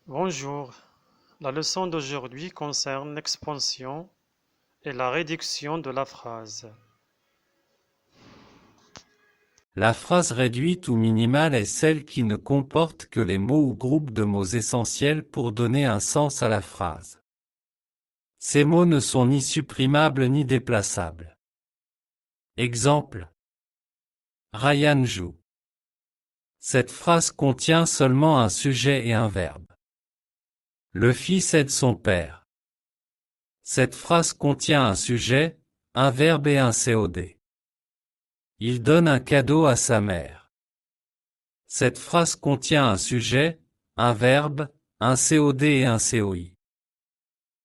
Bonjour, la leçon d'aujourd'hui concerne l'expansion et la réduction de la phrase. La phrase réduite ou minimale est celle qui ne comporte que les mots ou groupes de mots essentiels pour donner un sens à la phrase. Ces mots ne sont ni supprimables ni déplaçables. Exemple. Ryan joue. Cette phrase contient seulement un sujet et un verbe. Le fils aide son père. Cette phrase contient un sujet, un verbe et un COD. Il donne un cadeau à sa mère. Cette phrase contient un sujet, un verbe, un COD et un COI.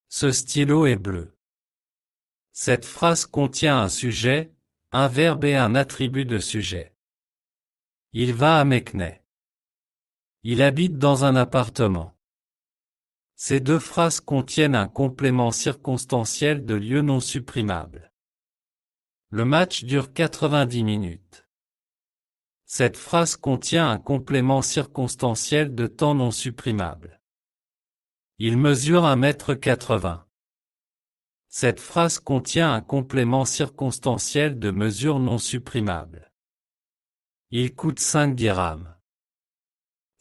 Ce stylo est bleu. Cette phrase contient un sujet, un verbe et un attribut de sujet. Il va à Meknès. Il habite dans un appartement. Ces deux phrases contiennent un complément circonstanciel de lieu non supprimable. Le match dure 90 minutes. Cette phrase contient un complément circonstanciel de temps non supprimable. Il mesure 1,80 m. Cette phrase contient un complément circonstanciel de mesure non supprimable. Il coûte 5 dirhams.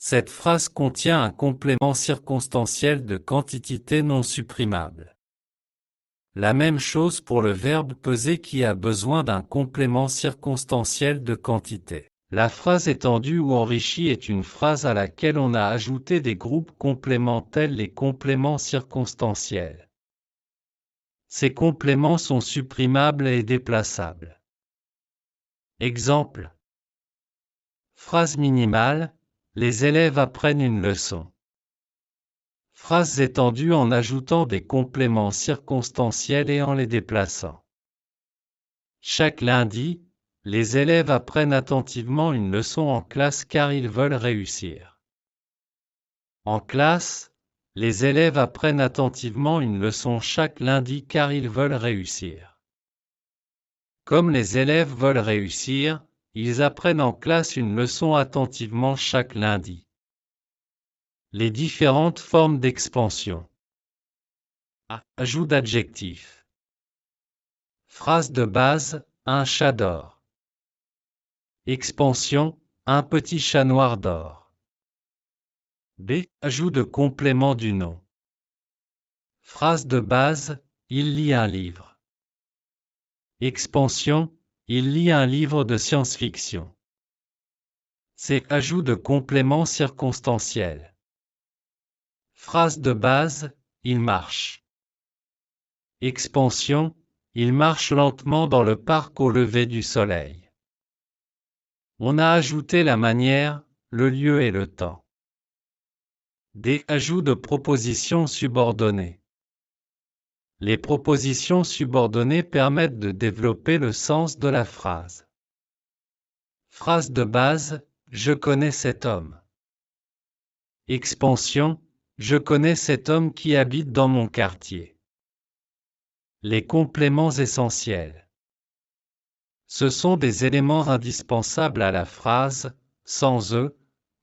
Cette phrase contient un complément circonstanciel de quantité non supprimable. La même chose pour le verbe peser qui a besoin d'un complément circonstanciel de quantité. La phrase étendue ou enrichie est une phrase à laquelle on a ajouté des groupes compléments tels les compléments circonstanciels. Ces compléments sont supprimables et déplaçables. Exemple. Phrase minimale, les élèves apprennent une leçon. Phrase étendue en ajoutant des compléments circonstanciels et en les déplaçant. Chaque lundi, les élèves apprennent attentivement une leçon en classe car ils veulent réussir. En classe, les élèves apprennent attentivement une leçon chaque lundi car ils veulent réussir. Comme les élèves veulent réussir, ils apprennent en classe une leçon attentivement chaque lundi. Les différentes formes d'expansion. Ajout d'adjectifs. Phrase de base, un chat d'or. Expansion, un petit chat noir d'or. B. Ajout de complément du nom. Phrase de base, il lit un livre. Expansion, il lit un livre de science-fiction. C. Ajout de complément circonstanciel. Phrase de base, il marche. Expansion, il marche lentement dans le parc au lever du soleil. On a ajouté la manière, le lieu et le temps. D. Ajout de propositions subordonnées. Les propositions subordonnées permettent de développer le sens de la phrase. Phrase de base, je connais cet homme. Expansion, je connais cet homme qui habite dans mon quartier. Les compléments essentiels. Ce sont des éléments indispensables à la phrase, sans eux,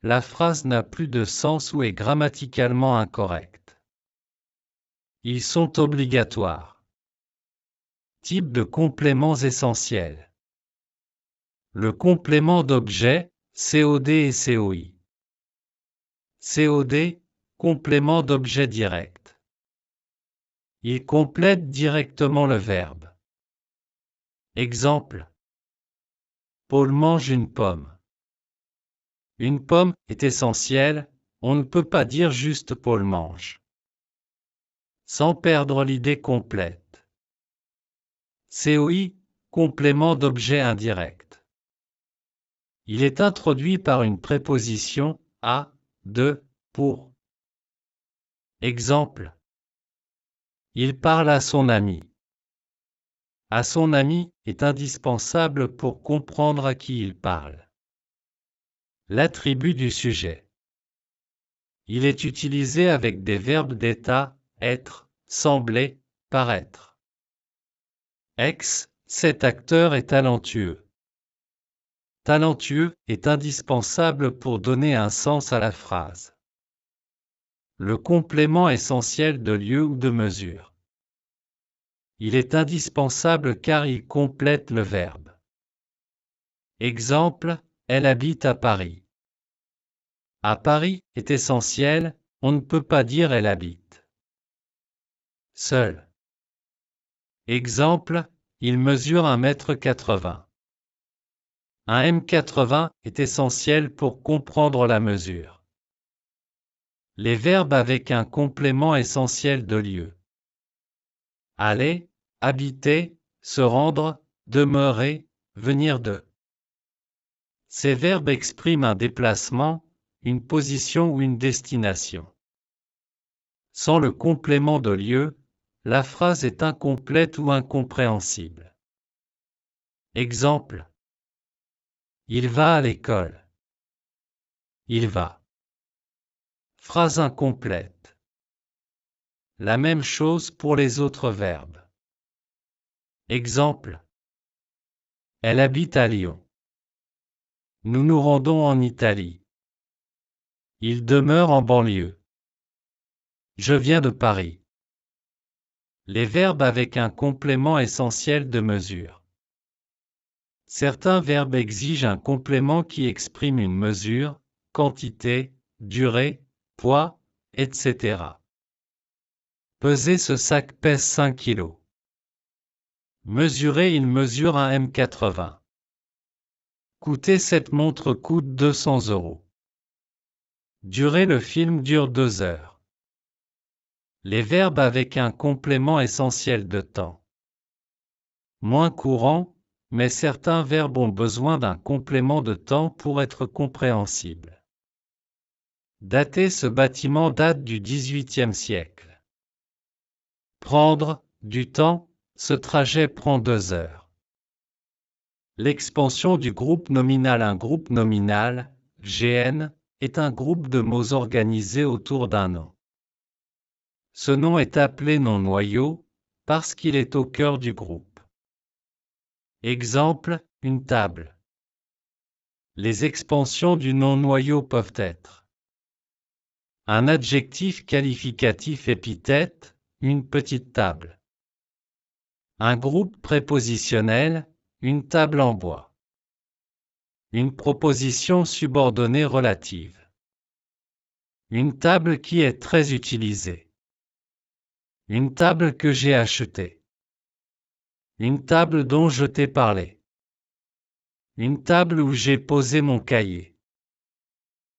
la phrase n'a plus de sens ou est grammaticalement incorrecte. Ils sont obligatoires. Type de compléments essentiels. Le complément d'objet, COD et COI. COD, complément d'objet direct. Il complète directement le verbe. Exemple. Paul mange une pomme. Une pomme est essentielle, on ne peut pas dire juste Paul mange. Sans perdre l'idée complète. COI, complément d'objet indirect. Il est introduit par une préposition à, de, pour. Exemple. Il parle à son ami. À son ami est indispensable pour comprendre à qui il parle. L'attribut du sujet. Il est utilisé avec des verbes d'état, être, sembler, paraître. Cet acteur est talentueux. Talentueux est indispensable pour donner un sens à la phrase. le complément essentiel de lieu ou de mesure. Il est indispensable car il complète le verbe. Exemple, elle habite à Paris. À Paris est essentiel, on ne peut pas dire elle habite. Seul. Exemple, il mesure 1,80 m. Un m80 est essentiel pour comprendre la mesure. Les verbes avec un complément essentiel de lieu. Aller, habiter, se rendre, demeurer, venir de. Ces verbes expriment un déplacement, une position ou une destination. Sans le complément de lieu, la phrase est incomplète ou incompréhensible. Exemple. Il va à l'école. Il va. Phrase incomplète. La même chose pour les autres verbes. Exemple. Elle habite à Lyon. Nous nous rendons en Italie. Il demeure en banlieue. Je viens de Paris. Les verbes avec un complément essentiel de mesure. Certains verbes exigent un complément qui exprime une mesure, quantité, durée, poids, etc. Peser, ce sac pèse 5 kg. Mesurer, il mesure 1,80 m. Coûter, cette montre coûte 200 €. Durer, le film dure 2 heures. Les verbes avec un complément essentiel de temps. Moins courant, mais certains verbes ont besoin d'un complément de temps pour être compréhensibles. Dater, ce bâtiment date du XVIIIe siècle. Prendre du temps, ce trajet prend 2 heures. L'expansion du groupe nominal. Un groupe nominal, GN, est un groupe de mots organisés autour d'un nom. Ce nom est appelé nom noyau, parce qu'il est au cœur du groupe. Exemple, une table. Les expansions du nom noyau peuvent être un adjectif qualificatif épithète, une petite table. Un groupe prépositionnel, une table en bois. Une proposition subordonnée relative. Une table qui est très utilisée. Une table que j'ai achetée. Une table dont je t'ai parlé. Une table où j'ai posé mon cahier.